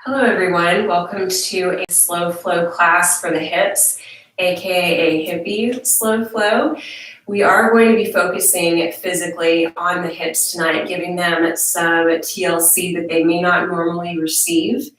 Hello everyone, welcome to a slow flow class for the hips, aka a hippie slow flow. We are going to be focusing physically on the hips tonight, giving them some TLC that they may not normally receive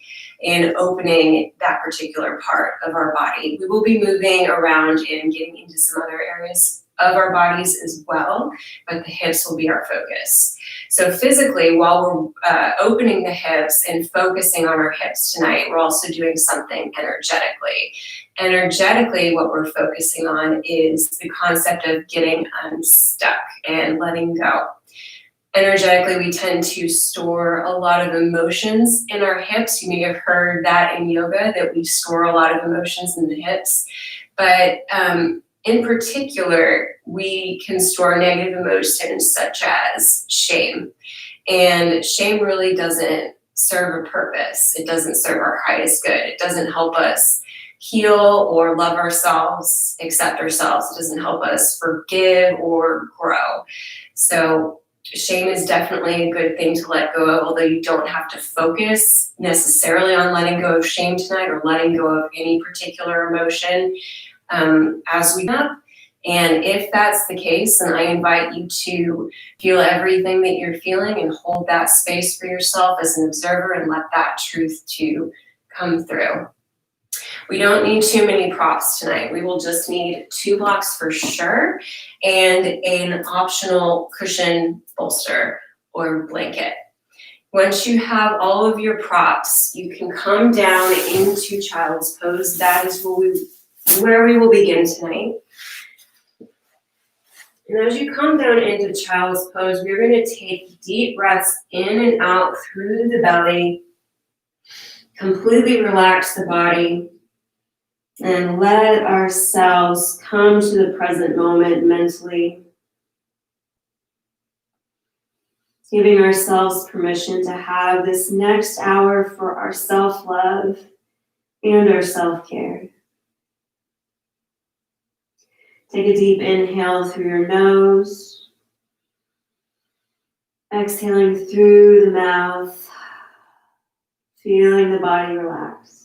in opening that particular part of our body. We will be moving around and getting into some other areas of our bodies as well, but the hips will be our focus. So physically, while we're opening the hips and focusing on our hips tonight, we're also doing something energetically. Energetically, what we're focusing on is the concept of getting unstuck and letting go. Energetically, we tend to store a lot of emotions in our hips. You may have heard that in yoga, that we store a lot of emotions in the hips. But in particular, we can store negative emotions such as shame. And shame really doesn't serve a purpose. It doesn't serve our highest good. It doesn't help us heal or love ourselves, accept ourselves. It doesn't help us forgive or grow. So shame is definitely a good thing to let go of, although you don't have to focus necessarily on letting go of shame tonight or letting go of any particular emotion as we up. And if that's the case, then I invite you to feel everything that you're feeling and hold that space for yourself as an observer and let that truth to come through. We don't need too many props tonight. We will just need 2 blocks for sure and an optional cushion bolster or blanket. Once you have all of your props, you can come down into child's pose. That is where we will begin tonight. And as you come down into child's pose, we're going to take deep breaths in and out through the belly. Completely relax the body and let ourselves come to the present moment mentally. Giving ourselves permission to have this next hour for our self-love and our self-care. Take a deep inhale through your nose. Exhaling through the mouth. Feeling the body relax.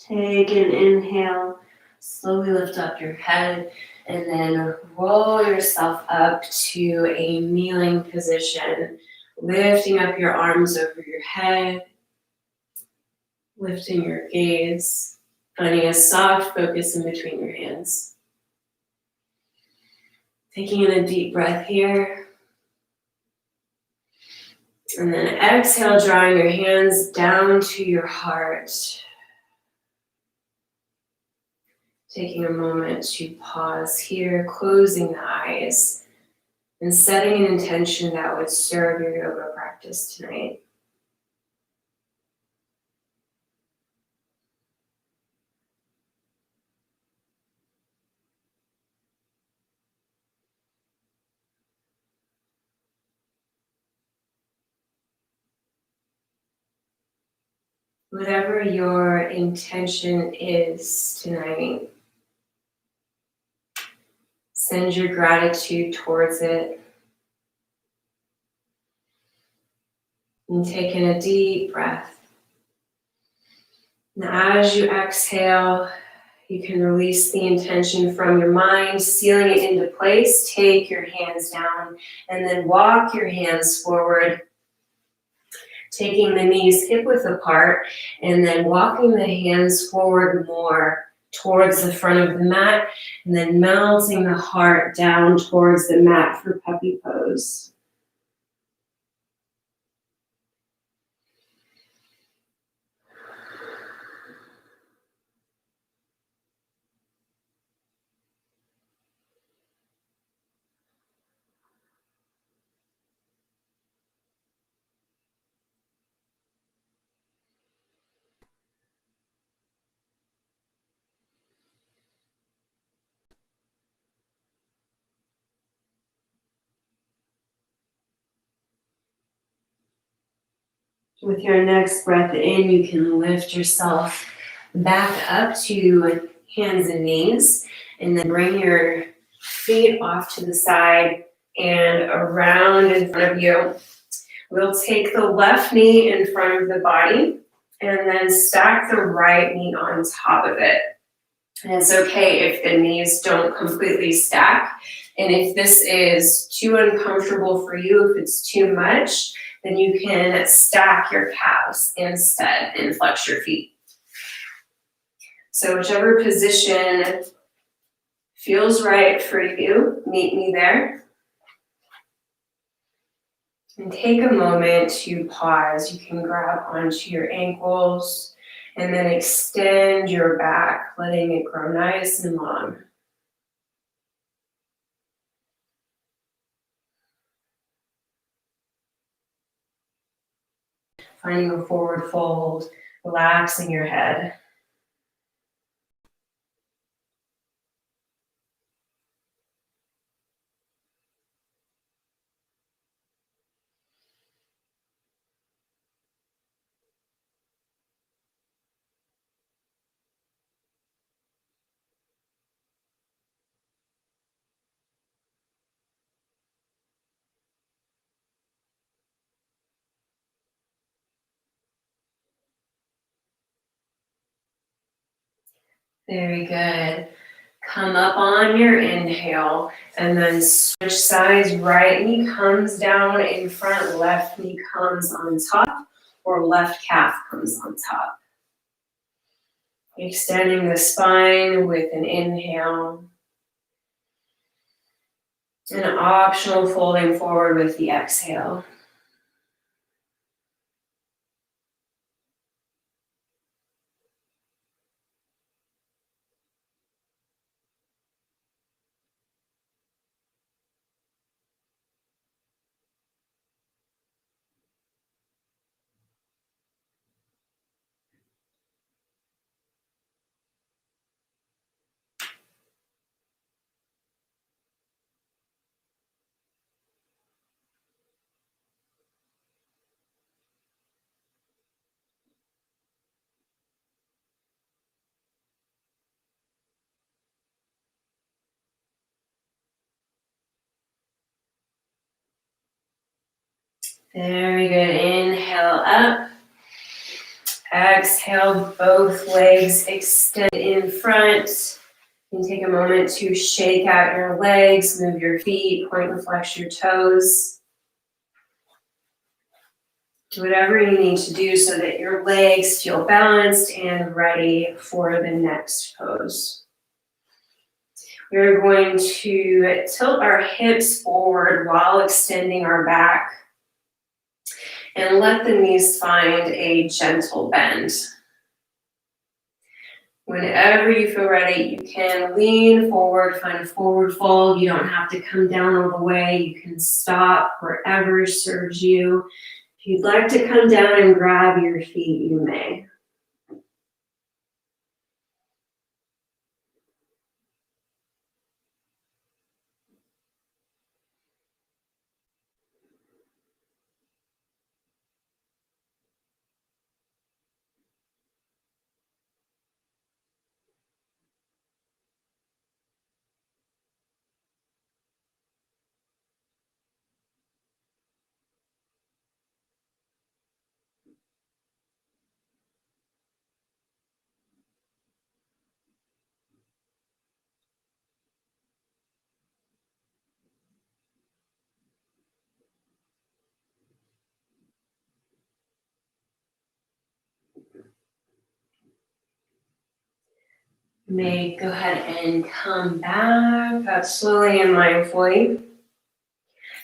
Take an inhale, slowly lift up your head, and then roll yourself up to a kneeling position, lifting up your arms over your head, lifting your gaze, finding a soft focus in between your hands. Taking in a deep breath here, and then exhale, drawing your hands down to your heart. Taking a moment to pause here, closing the eyes, and setting an intention that would serve your yoga practice tonight. Whatever your intention is tonight, send your gratitude towards it. And take in a deep breath. Now, as you exhale, you can release the intention from your mind, sealing it into place. Take your hands down and then walk your hands forward, taking the knees hip width apart and then walking the hands forward more towards the front of the mat, and then melting the heart down towards the mat for puppy pose. With your next breath in, you can lift yourself back up to hands and knees, and then bring your feet off to the side and around in front of you. We'll take the left knee in front of the body and then stack the right knee on top of it. And it's okay if the knees don't completely stack. And if this is too uncomfortable for you, if it's too much, then you can stack your calves instead and flex your feet. So whichever position feels right for you, meet me there. And take a moment to pause. You can grab onto your ankles and then extend your back, letting it grow nice and long. Finding a forward fold, relaxing your head. Very good. Come up on your inhale and then switch sides. Right knee comes down in front, left knee comes on top, or left calf comes on top. Extending the spine with an inhale. And optional folding forward with the exhale. Very good. Inhale up. Exhale, both legs extend in front. You can take a moment to shake out your legs, move your feet, point and flex your toes. Do whatever you need to do so that your legs feel balanced and ready for the next pose. We're going to tilt our hips forward while extending our back and let the knees find a gentle bend. Whenever you feel ready, you can lean forward, find a forward fold. You don't have to come down all the way. You can stop wherever serves you. If you'd like to come down and grab your feet, you may. You may go ahead and come back up slowly and mindfully.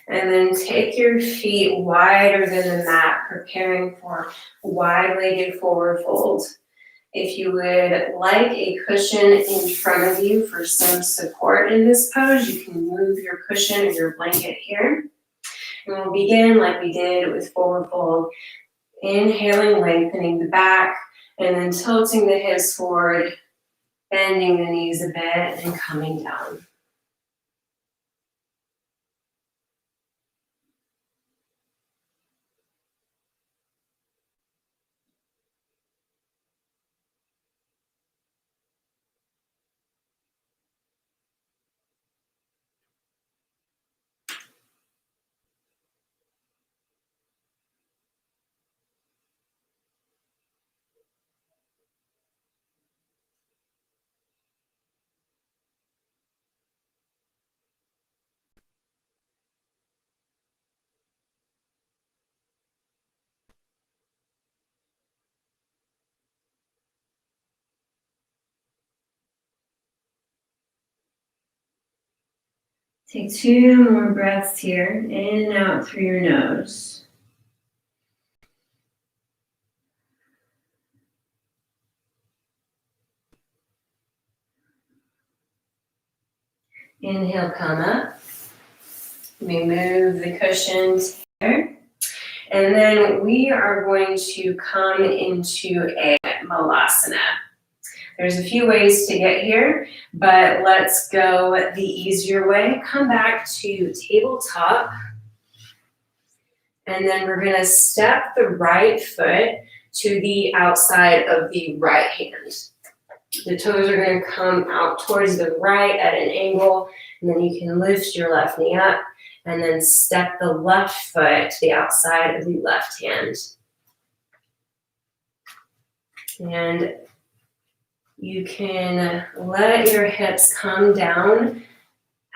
And then take your feet wider than the mat, preparing for wide-legged forward fold. If you would like a cushion in front of you for some support in this pose, you can move your cushion or your blanket here. And we'll begin like we did with forward fold. Inhaling, lengthening the back, and then tilting the hips forward, bending the knees a bit, and coming down. Take 2 more breaths here, in and out through your nose. Inhale, come up. You may move the cushions here. And then we are going to come into a malasana. There's a few ways to get here, but let's go the easier way. Come back to tabletop. And then we're going to step the right foot to the outside of the right hand. The toes are going to come out towards the right at an angle, and then you can lift your left knee up and then step the left foot to the outside of the left hand. And you can let your hips come down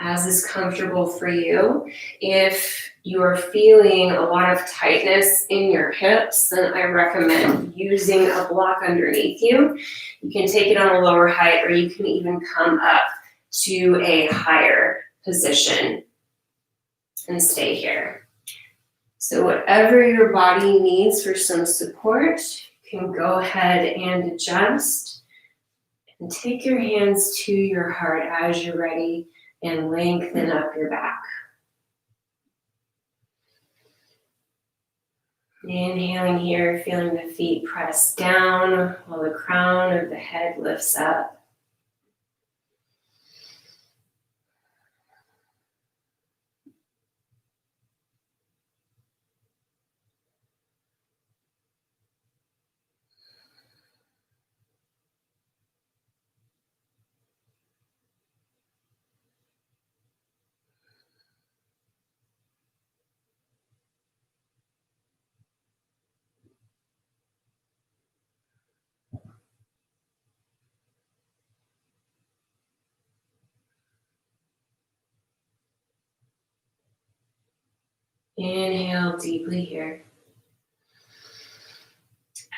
as is comfortable for you. If you are feeling a lot of tightness in your hips, then I recommend using a block underneath you. You can take it on a lower height, or you can even come up to a higher position and stay here. So whatever your body needs for some support, you can go ahead and adjust. And take your hands to your heart as you're ready and lengthen up your back. Inhaling here, feeling the feet press down while the crown of the head lifts up. Inhale deeply here.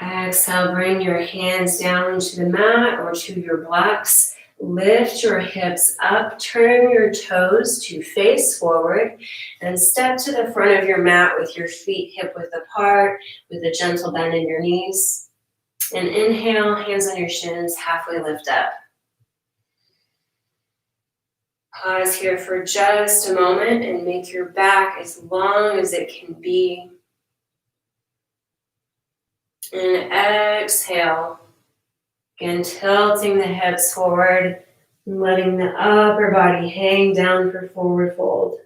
Exhale, bring your hands down to the mat or to your blocks. Lift your hips up, turn your toes to face forward, and step to the front of your mat with your feet hip-width apart, with a gentle bend in your knees. And inhale, hands on your shins, halfway lift up. Pause here for just a moment and make your back as long as it can be. And exhale. Again, tilting the hips forward, and letting the upper body hang down for forward fold.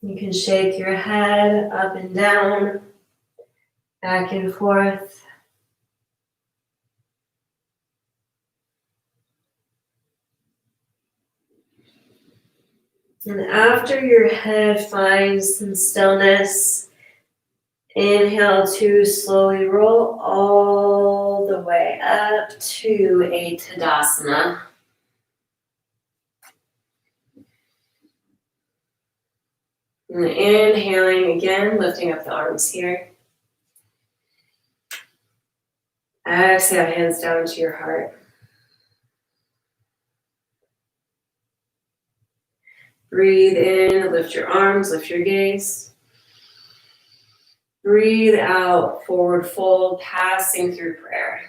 You can shake your head up and down, back and forth. And after your head finds some stillness, inhale to slowly roll all the way up to a Tadasana. And inhaling again, lifting up the arms here. Exhale, hands down to your heart. Breathe in, lift your arms, lift your gaze. Breathe out, forward fold, passing through prayer.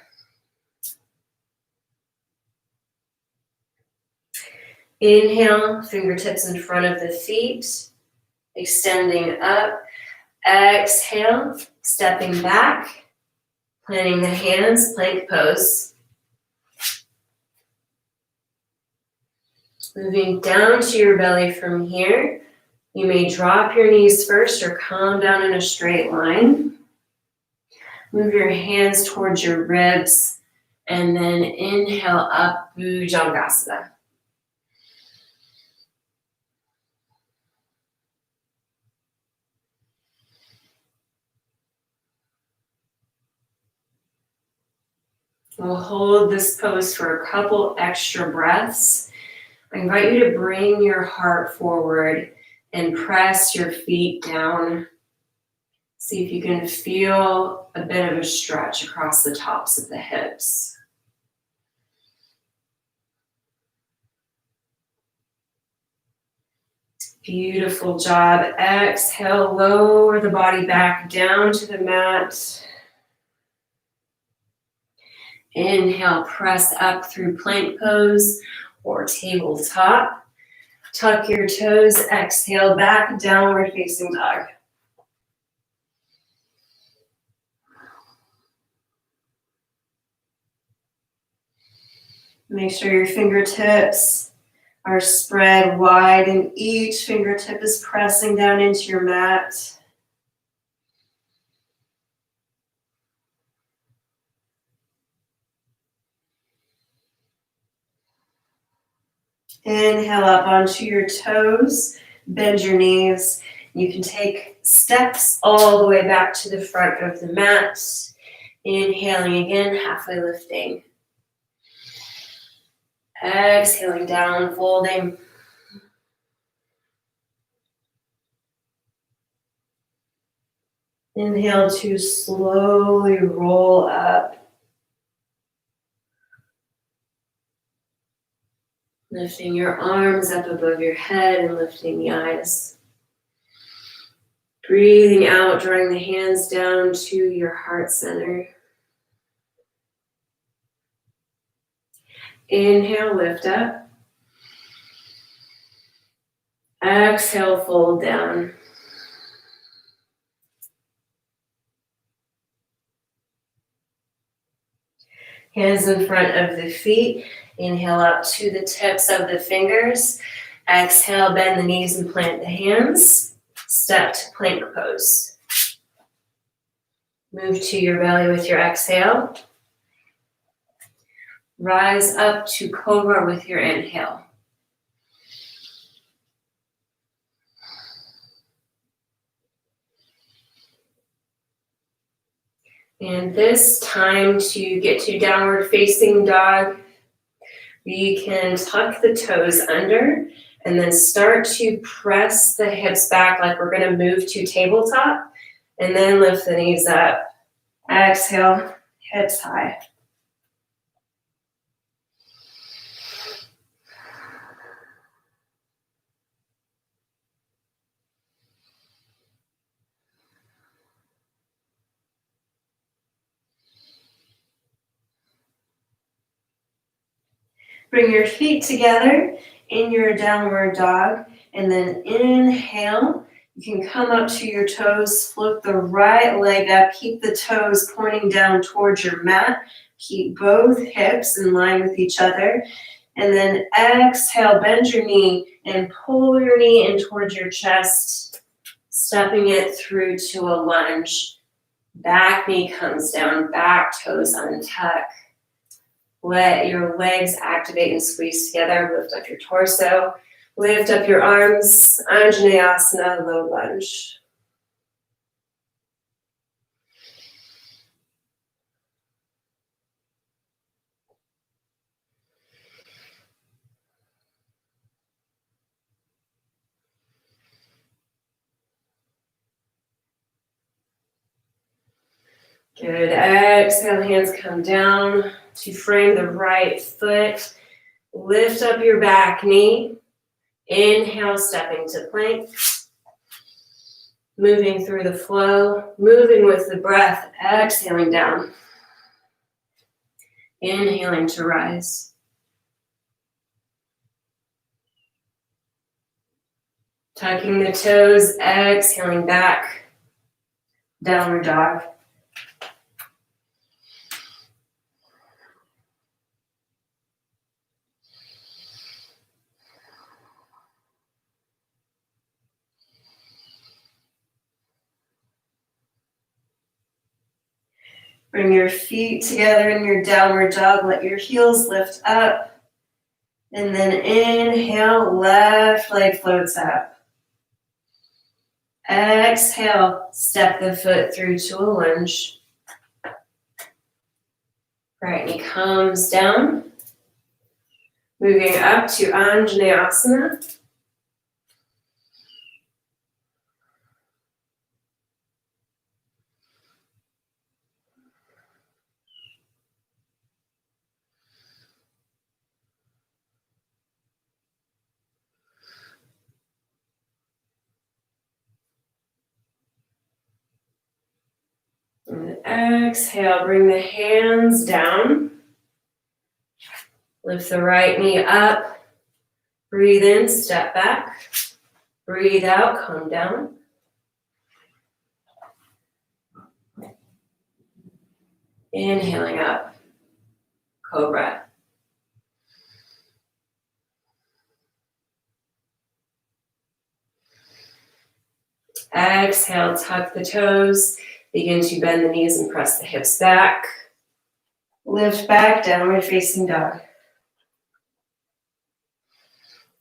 Inhale, fingertips in front of the feet, extending up. Exhale, stepping back, planting the hands, plank pose. Moving down to your belly from here. You may drop your knees first or come down in a straight line. Move your hands towards your ribs and then inhale up, Bhujangasana. We'll hold this pose for a couple extra breaths. I invite you to bring your heart forward and press your feet down. See if you can feel a bit of a stretch across the tops of the hips. Beautiful job. Exhale, lower the body back down to the mat. Inhale, press up through plank pose or tabletop. Tuck your toes, exhale, back, downward facing dog. Make sure your fingertips are spread wide and each fingertip is pressing down into your mat. Inhale up onto your toes, bend your knees. You can take steps all the way back to the front of the mat. Inhaling again, halfway lifting. Exhaling down, folding. Inhale to slowly roll up. Lifting your arms up above your head and lifting the eyes. Breathing out, drawing the hands down to your heart center. Inhale, lift up. Exhale, fold down. Hands in front of the feet. Inhale up to the tips of the fingers. Exhale, bend the knees and plant the hands. Step to plank pose. Move to your belly with your exhale. Rise up to cobra with your inhale. And this time to get to downward facing dog, we can tuck the toes under and then start to press the hips back like we're going to move to tabletop and then lift the knees up. Exhale, hips high. Bring your feet together in your downward dog and then inhale. You can come up to your toes, flip the right leg up, keep the toes pointing down towards your mat. Keep both hips in line with each other. And then exhale, bend your knee and pull your knee in towards your chest, stepping it through to a lunge. Back knee comes down, back toes untuck. Let your legs activate and squeeze together. Lift up your torso. Lift up your arms. Anjaneyasana, low lunge. Good. Exhale, hands come down to frame the right foot. Lift up your back knee. Inhale, stepping to plank. Moving through the flow, moving with the breath, exhaling down. Inhaling to rise. Tucking the toes, exhaling back. Downward dog. Bring your feet together in your downward dog. Let your heels lift up. And then inhale, left leg floats up. Exhale, step the foot through to a lunge. Right knee comes down. Moving up to Anjaneyasana. And exhale, bring the hands down. Lift the right knee up. Breathe in, step back. Breathe out, come down. Inhaling up, cobra. Exhale, tuck the toes. Begin to bend the knees and press the hips back. Lift back, downward facing dog.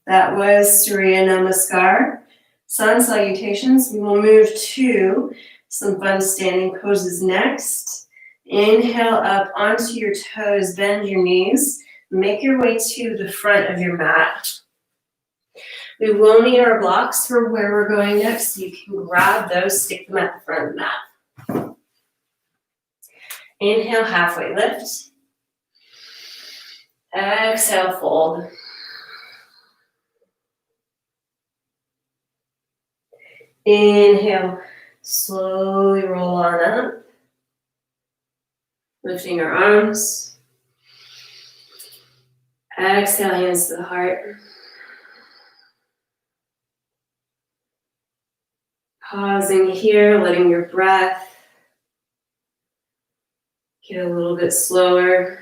That was Surya Namaskar. Sun salutations. We will move to some fun standing poses next. Inhale up onto your toes, bend your knees. Make your way to the front of your mat. We will need our blocks for where we're going next, so you can grab those, stick them at the front of the mat. Inhale, halfway lift. Exhale, fold. Inhale, slowly roll on up. Lifting our arms. Exhale, hands to the heart. Pausing here, letting your breath get a little bit slower.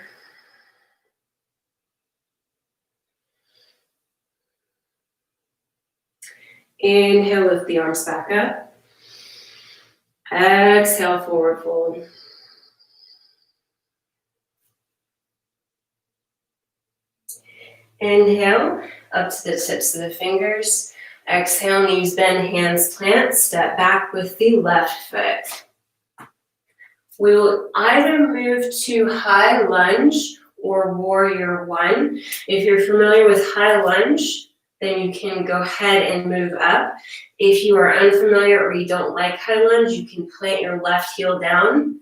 Inhale, lift the arms back up. Exhale, forward fold. Inhale, up to the tips of the fingers. Exhale, knees bend, hands plant. Step back with the left foot. We will either move to high lunge or warrior one. If you're familiar with high lunge, then you can go ahead and move up. If you are unfamiliar or you don't like high lunge, you can plant your left heel down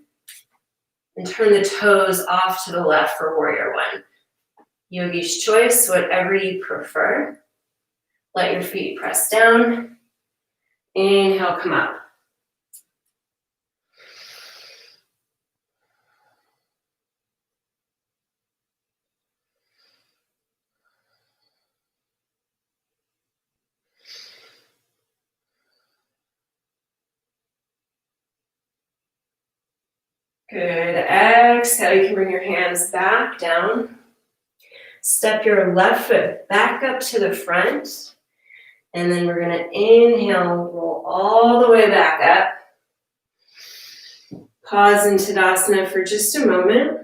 and turn the toes off to the left for warrior one. Yogi's choice, whatever you prefer. Let your feet press down. Inhale, come up. Good. Exhale, you can bring your hands back down. Step your left foot back up to the front. And then we're going to inhale, roll all the way back up. Pause in Tadasana for just a moment.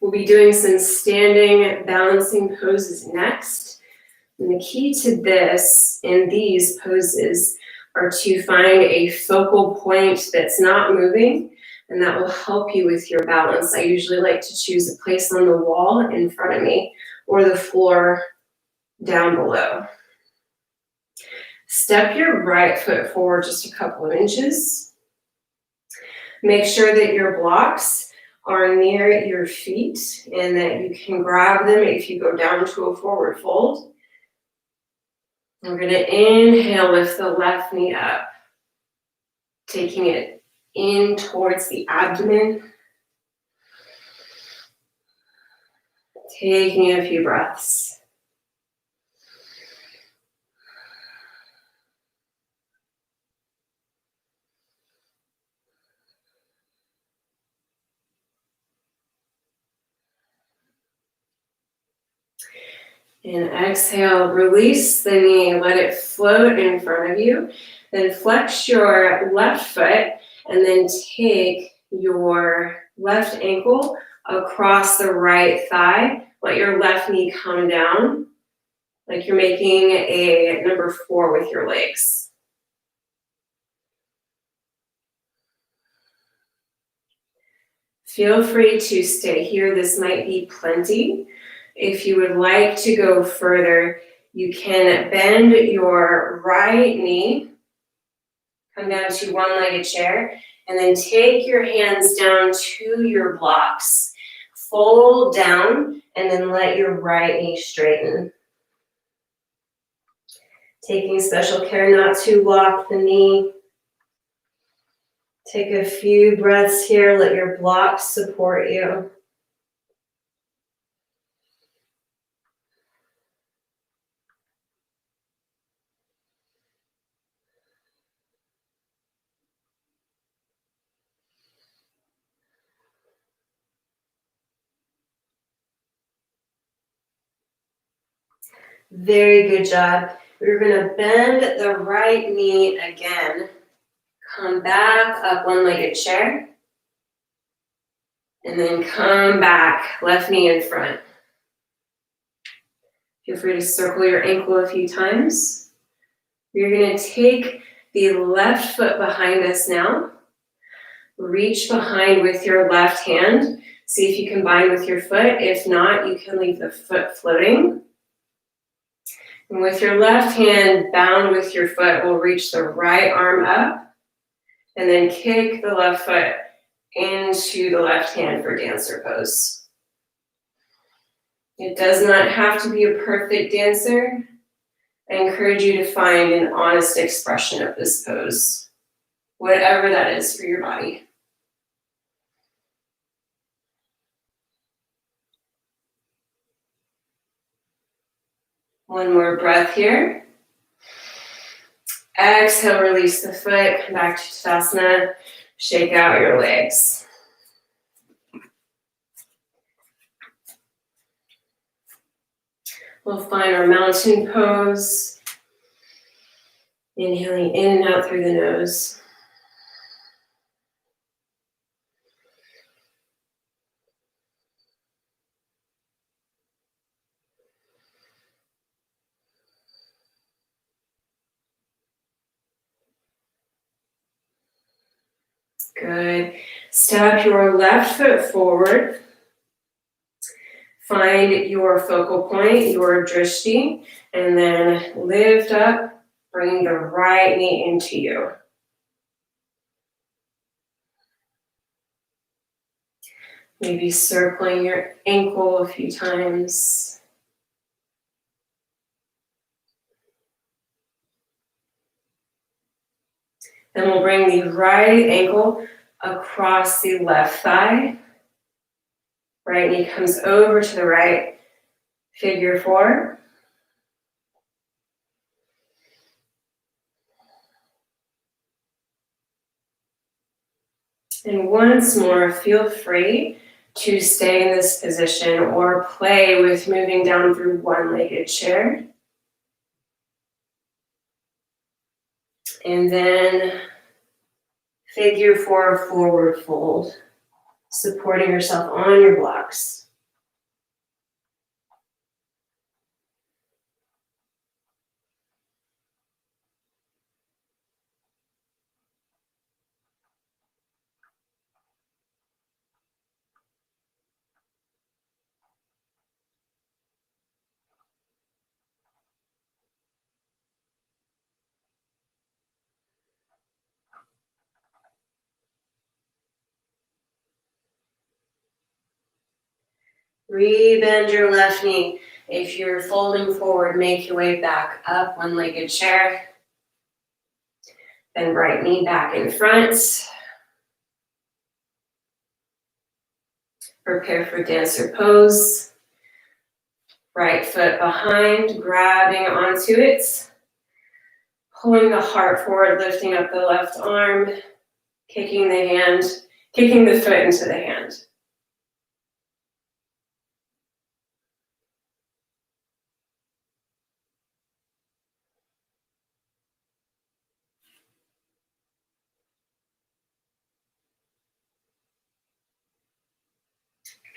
We'll be doing some standing balancing poses next. And the key to this in these poses are to find a focal point that's not moving, and that will help you with your balance. I usually like to choose a place on the wall in front of me or the floor down below. Step your right foot forward just a couple of inches. Make sure that your blocks are near your feet and that you can grab them if you go down to a forward fold. We're going to inhale, lift the left knee up, taking it in towards the abdomen. Taking a few breaths. And exhale, release the knee, let it float in front of you. Then flex your left foot and then take your left ankle across the right thigh. Let your left knee come down like you're making a number 4 with your legs. Feel free to stay here. This might be plenty. If you would like to go further, you can bend your right knee, come down to one-legged chair, and then take your hands down to your blocks. Fold down, and then let your right knee straighten. Taking special care not to lock the knee. Take a few breaths here, let your blocks support you. Very good job. We're going to bend the right knee again. Come back up one-legged chair. And then come back, left knee in front. Feel free to circle your ankle a few times. You're going to take the left foot behind us now. Reach behind with your left hand. See if you can bind with your foot. If not, you can leave the foot floating. And with your left hand bound with your foot, we'll reach the right arm up and then kick the left foot into the left hand for dancer pose. It does not have to be a perfect dancer. I encourage you to find an honest expression of this pose, whatever that is for your body. One more breath here. Exhale, release the foot, come back to Tadasana, shake out your legs. We'll find our mountain pose. Inhaling in and out through the nose. Good. Step your left foot forward. Find your focal point, your drishti, and then lift up, bring the right knee into you. Maybe circling your ankle a few times. Then we'll bring the right ankle across the left thigh. Right knee comes over to the right, figure 4. And once more, feel free to stay in this position or play with moving down through one-legged chair. And then figure 4, forward fold, supporting yourself on your blocks. Rebend your left knee. If you're folding forward, make your way back up, one-legged chair. Then right knee back in front. Prepare for dancer pose. Right foot behind, grabbing onto it. Pulling the heart forward, lifting up the left arm. Kicking the foot into the hand.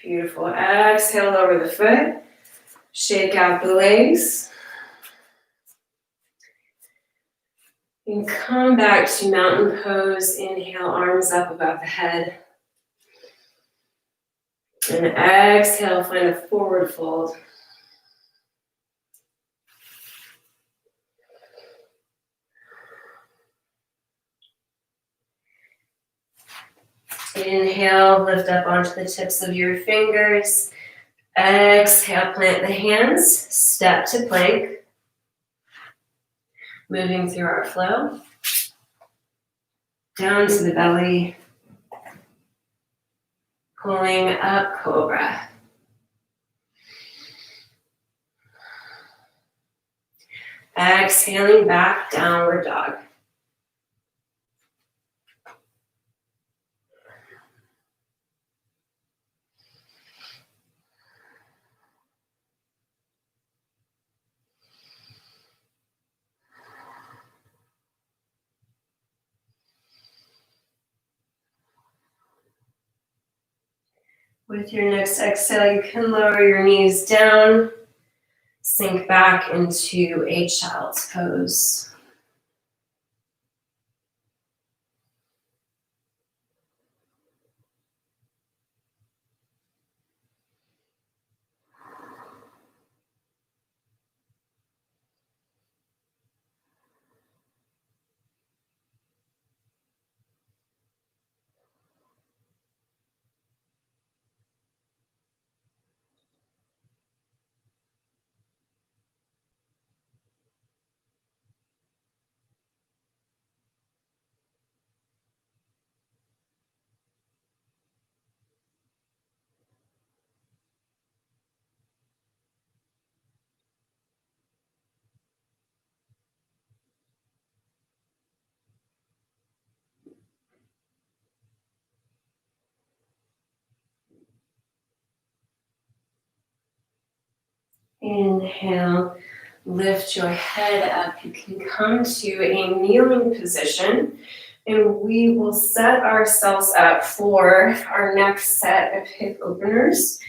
Beautiful. Exhale over the foot. Shake out the legs. And come back to mountain pose. Inhale, arms up above the head. And exhale, find a forward fold. Inhale, lift up onto the tips of your fingers. Exhale, plant the hands, step to plank. Moving through our flow. Down to the belly. Pulling up, cobra. Exhaling back, downward dog. With your next exhale, you can lower your knees down, sink back into a child's pose. Inhale, lift your head up. You can come to a kneeling position, and we will set ourselves up for our next set of hip openers.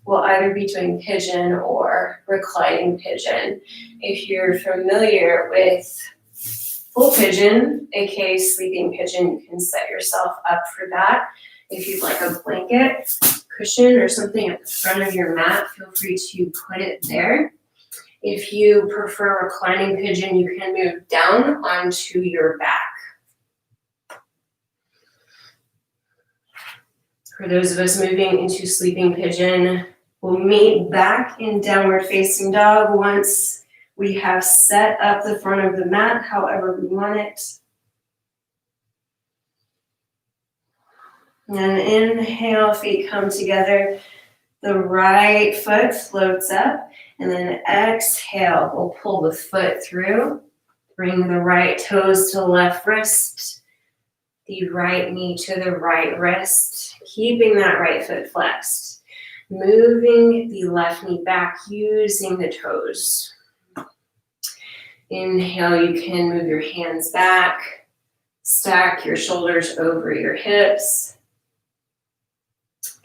We'll either be doing pigeon or reclining pigeon. If you're familiar with full pigeon, aka sleeping pigeon, you can set yourself up for that. If you'd like a blanket, cushion, or something at the front of your mat, feel free to put it there. If you prefer reclining pigeon, you can move down onto your back. For those of us moving into sleeping pigeon, we'll meet back in downward facing dog once we have set up the front of the mat however we want it. And inhale, feet come together. The right foot floats up. And then exhale, we'll pull the foot through. Bring the right toes to the left wrist. The right knee to the right wrist. Keeping that right foot flexed. Moving the left knee back using the toes. Inhale, you can move your hands back. Stack your shoulders over your hips.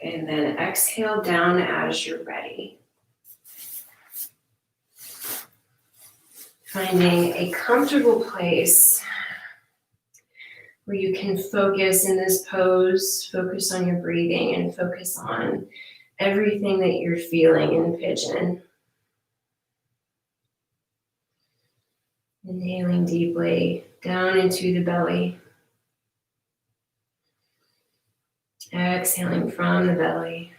And then exhale down as you're ready. Finding a comfortable place where you can focus in this pose, focus on your breathing, and focus on everything that you're feeling in pigeon. Inhaling deeply down into the belly. Exhaling from the belly.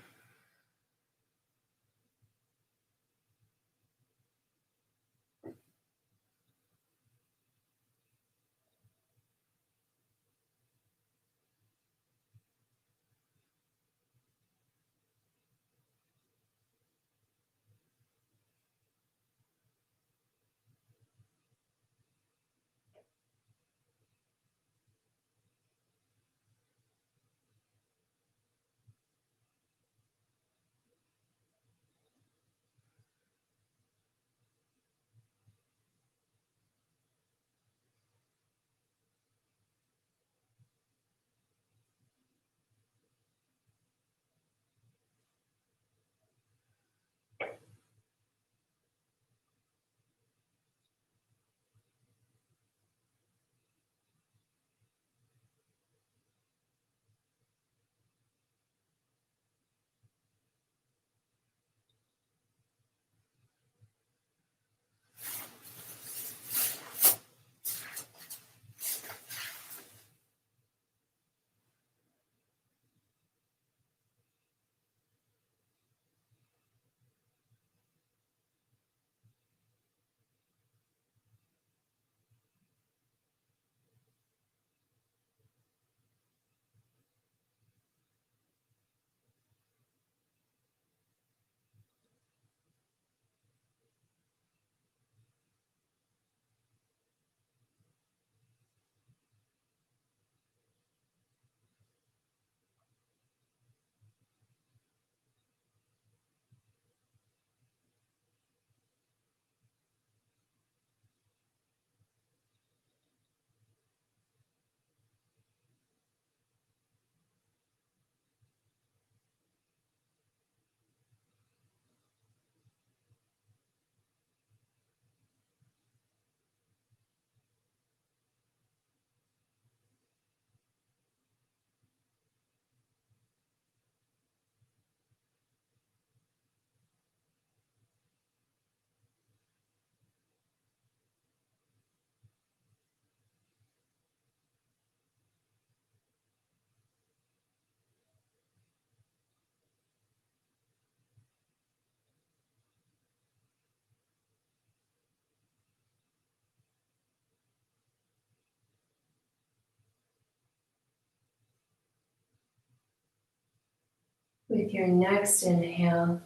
With your next inhale,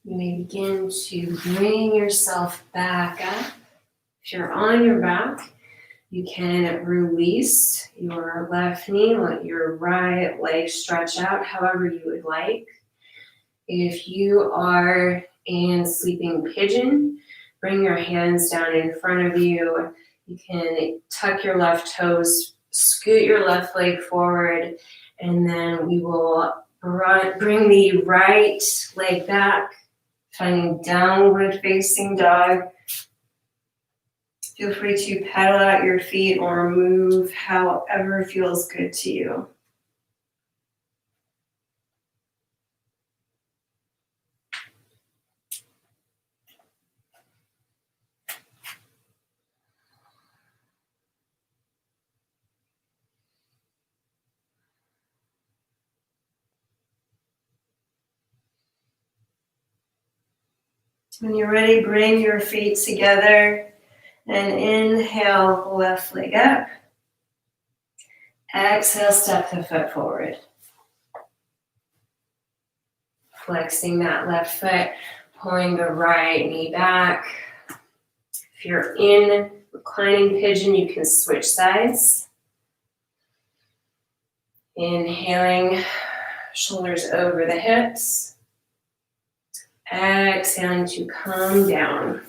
you may begin to bring yourself back up. If you're on your back, you can release your left knee, let your right leg stretch out however you would like. If you are in sleeping pigeon, bring your hands down in front of you. You can tuck your left toes, scoot your left leg forward, and then we will bring the right leg back, finding downward facing dog. Feel free to pedal out your feet or move however feels good to you. When you're ready, bring your feet together and inhale, left leg up. Exhale, step the foot forward. Flexing that left foot, pulling the right knee back. If you're in reclining pigeon, you can switch sides. Inhaling, shoulders over the hips. Exhaling to come down.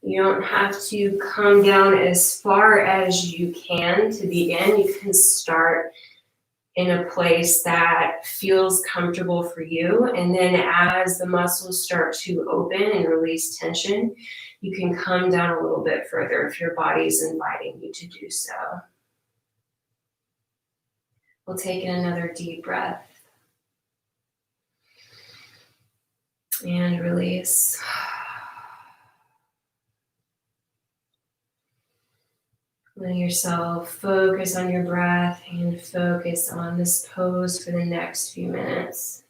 You don't have to come down as far as you can to begin. You can start in a place that feels comfortable for you. And then as the muscles start to open and release tension, you can come down a little bit further if your body's inviting you to do so. We'll take in another deep breath. And release. Let yourself focus on your breath and focus on this pose for the next few minutes.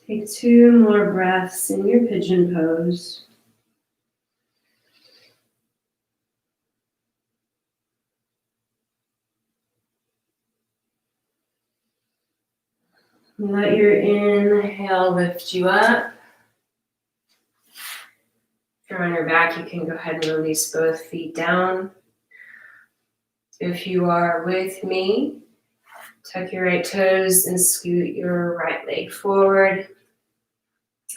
Take 2 more breaths in your pigeon pose. Let your inhale lift you up. If you're on your back, you can go ahead and release both feet down. If you are with me, tuck your right toes and scoot your right leg forward.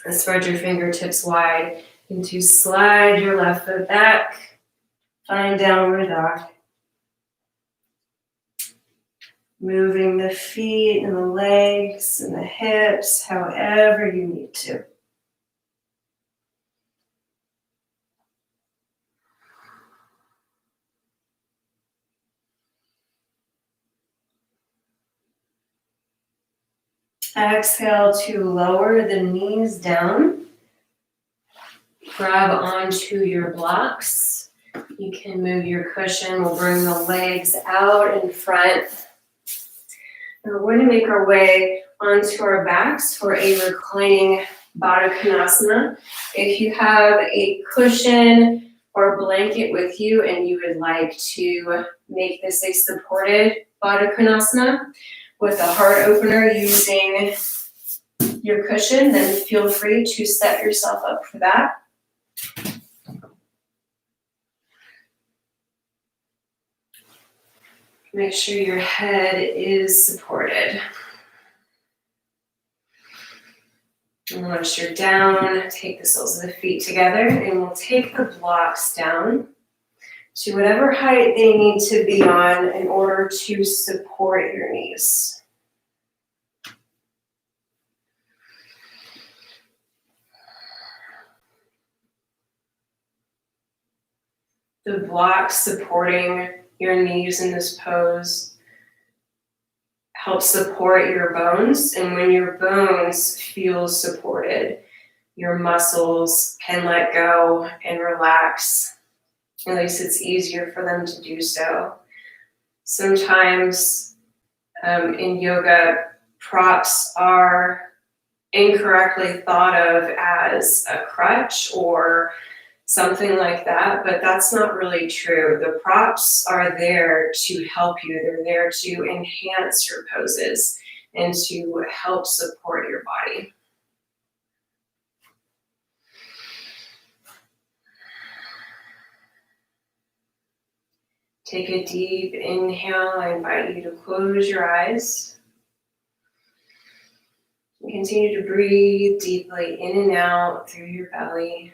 And spread your fingertips wide and to slide your left foot back. Find downward dog. Moving the feet and the legs and the hips however you need to. Exhale to lower the knees down. Grab onto your blocks. You can move your cushion. We'll bring the legs out in front. And we're going to make our way onto our backs for a reclining Baddha Konasana. If you have a cushion or blanket with you and you would like to make this a supported Baddha Konasana with a heart opener using your cushion, then feel free to set yourself up for that. Make sure your head is supported. And once you're down, take the soles of the feet together and we'll take the blocks down to whatever height they need to be on in order to support your knees. The blocks supporting your knees in this pose help support your bones, and when your bones feel supported, your muscles can let go and relax. At least it's easier for them to do so. Sometimes in yoga, props are incorrectly thought of as a crutch or something like that, but that's not really true. The props are there to help you. They're there to enhance your poses and to help support your body. Take a deep inhale. I invite you to close your eyes. And continue to breathe deeply in and out through your belly.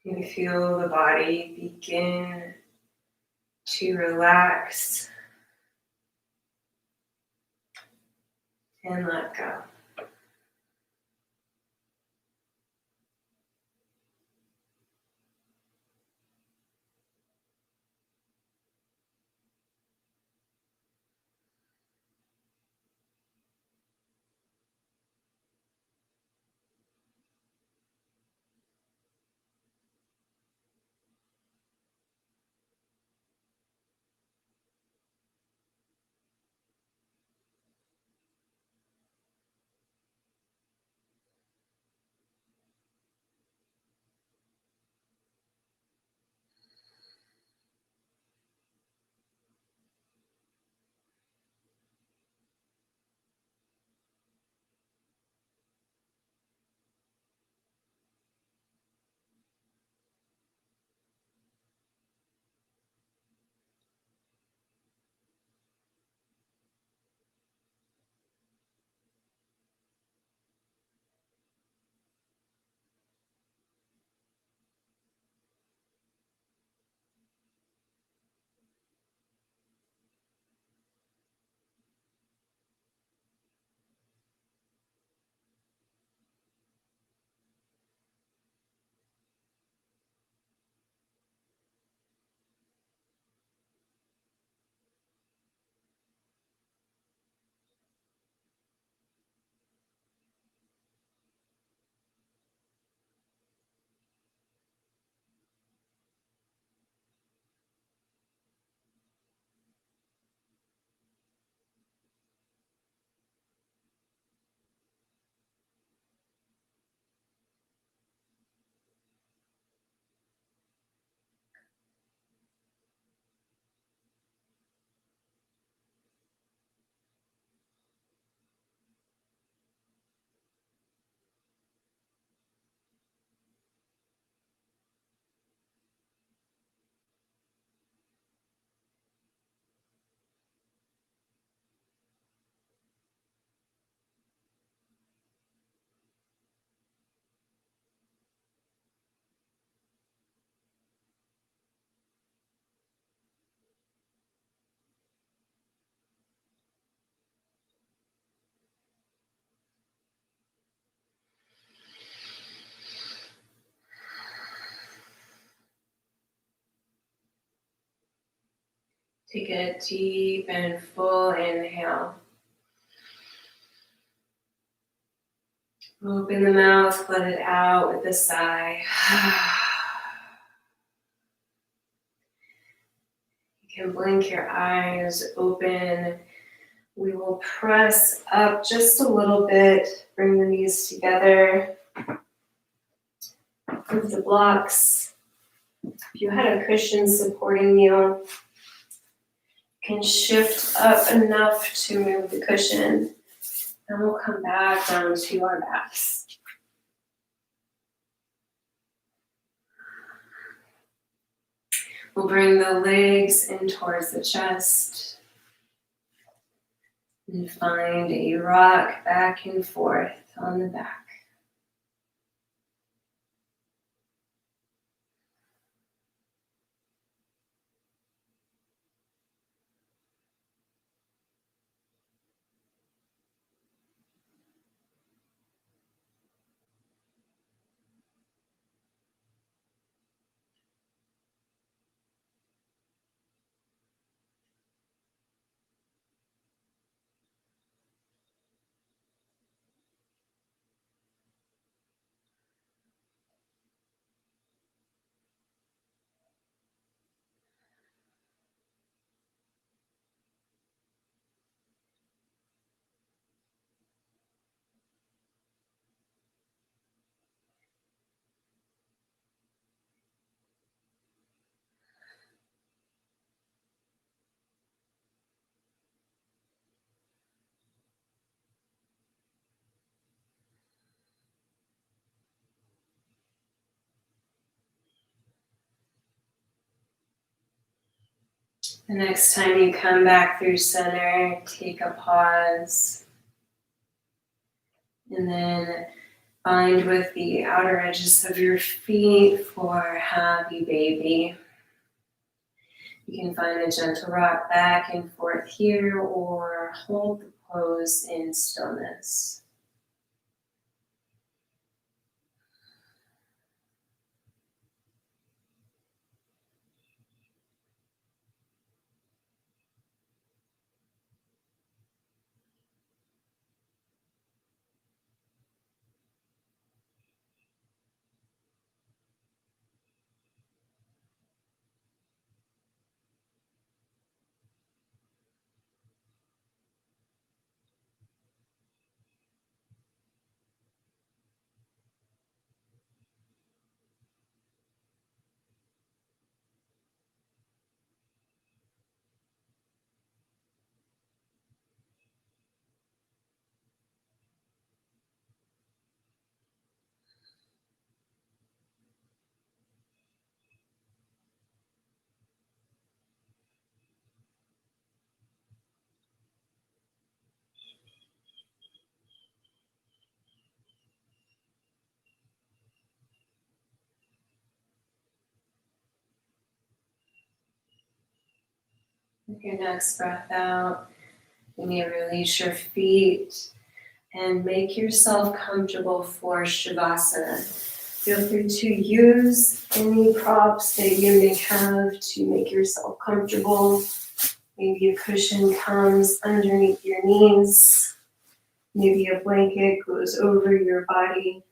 You feel the body begin to relax and let go. Take a deep and full inhale. Open the mouth, let it out with a sigh. You can blink your eyes open. We will press up just a little bit, bring the knees together. Move the blocks. If you had a cushion supporting you, you can shift up enough to move the cushion. And we'll come back down to our backs. We'll bring the legs in towards the chest. And find a rock back and forth on the back. The next time you come back through center, take a pause. And then bind with the outer edges of your feet for happy baby. You can find a gentle rock back and forth here or hold the pose in stillness. With your next breath out, you may release your feet and make yourself comfortable for Shavasana. Feel free to use any props that you may have to make yourself comfortable. Maybe a cushion comes underneath your knees. Maybe a blanket goes over your body.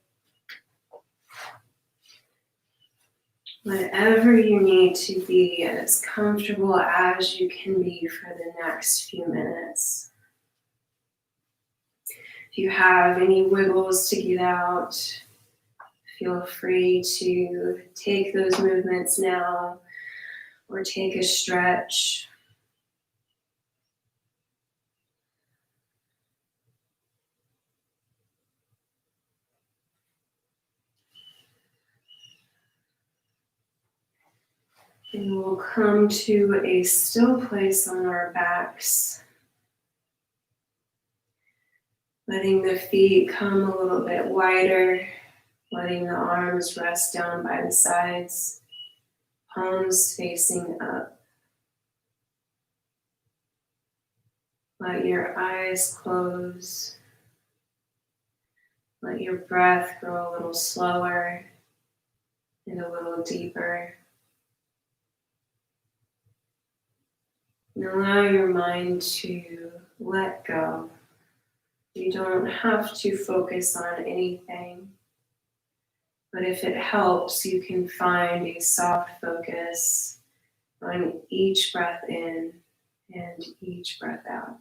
Whatever you need to be as comfortable as you can be for the next few minutes. If you have any wiggles to get out, feel free to take those movements now or take a stretch. And we'll come to a still place on our backs. Letting the feet come a little bit wider. Letting the arms rest down by the sides. Palms facing up. Let your eyes close. Let your breath grow a little slower and a little deeper. And allow your mind to let go. You don't have to focus on anything. But if it helps, you can find a soft focus on each breath in and each breath out.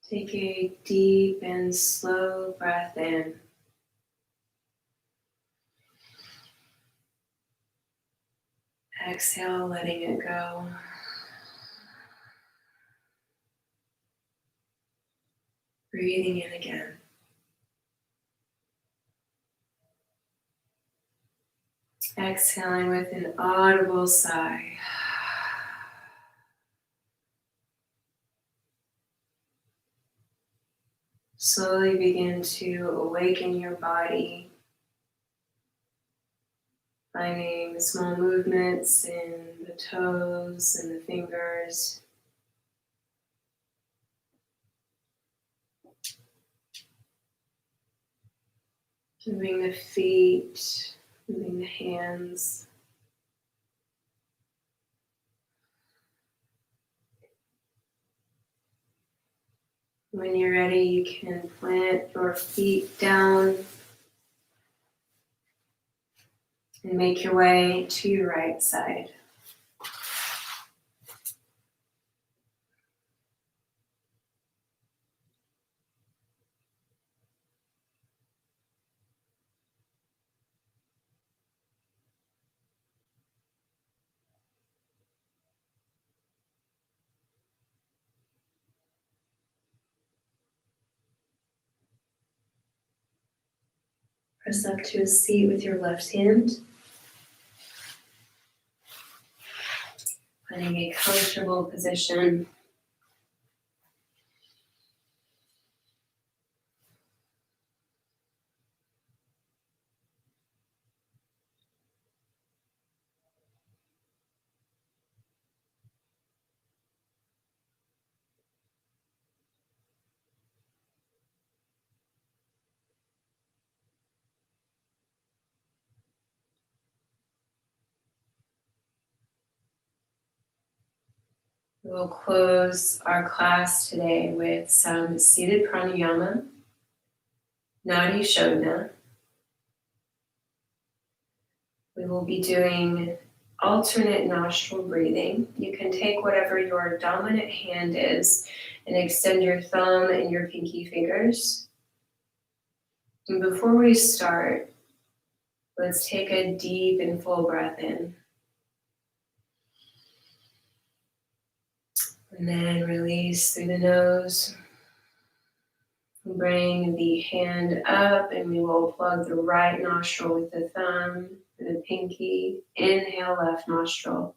Take a deep and slow breath in. Exhale, letting it go. Breathing in again. Exhaling with an audible sigh. Slowly begin to awaken your body, finding small movements in the toes and the fingers. Moving the feet, moving the hands. When you're ready, you can plant your feet down and make your way to your right side. Press up to a seat with your left hand. Finding a comfortable position. We will close our class today with some seated pranayama, Nadi Shodhana. We will be doing alternate nostril breathing. You can take whatever your dominant hand is and extend your thumb and your pinky fingers. And before we start, let's take a deep and full breath in. And then release through the nose. Bring the hand up and we will plug the right nostril with the thumb and the pinky. Inhale, left nostril.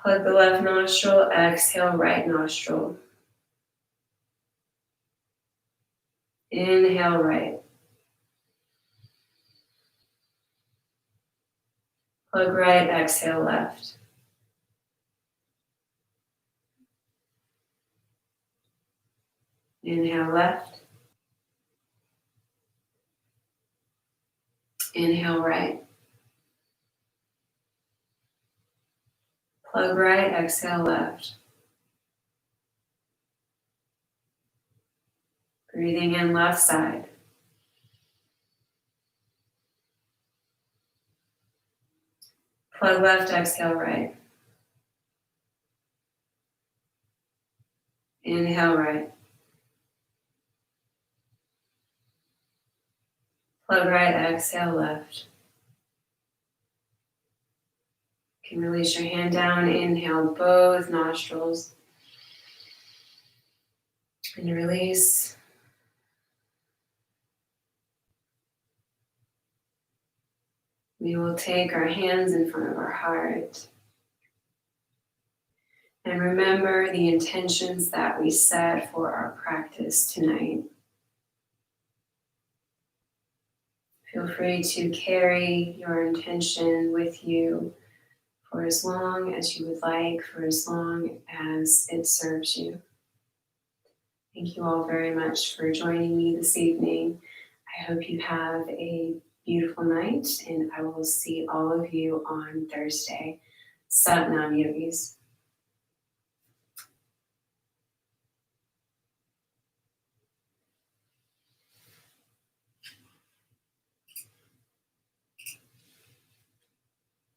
Plug the left nostril, exhale, right nostril. Inhale, right. Plug right, exhale, left. Inhale, left. Inhale, right. Plug right, exhale, left. Breathing in left side. Plug left, exhale, right. Inhale, right. Plug right, exhale, left. You can release your hand down, inhale both nostrils. And release. We will take our hands in front of our heart. And remember the intentions that we set for our practice tonight. Feel free to carry your intention with you for as long as you would like, for as long as it serves you. Thank you all very much for joining me this evening. I hope you have a beautiful night, and I will see all of you on Thursday. Sat Nam Yogis.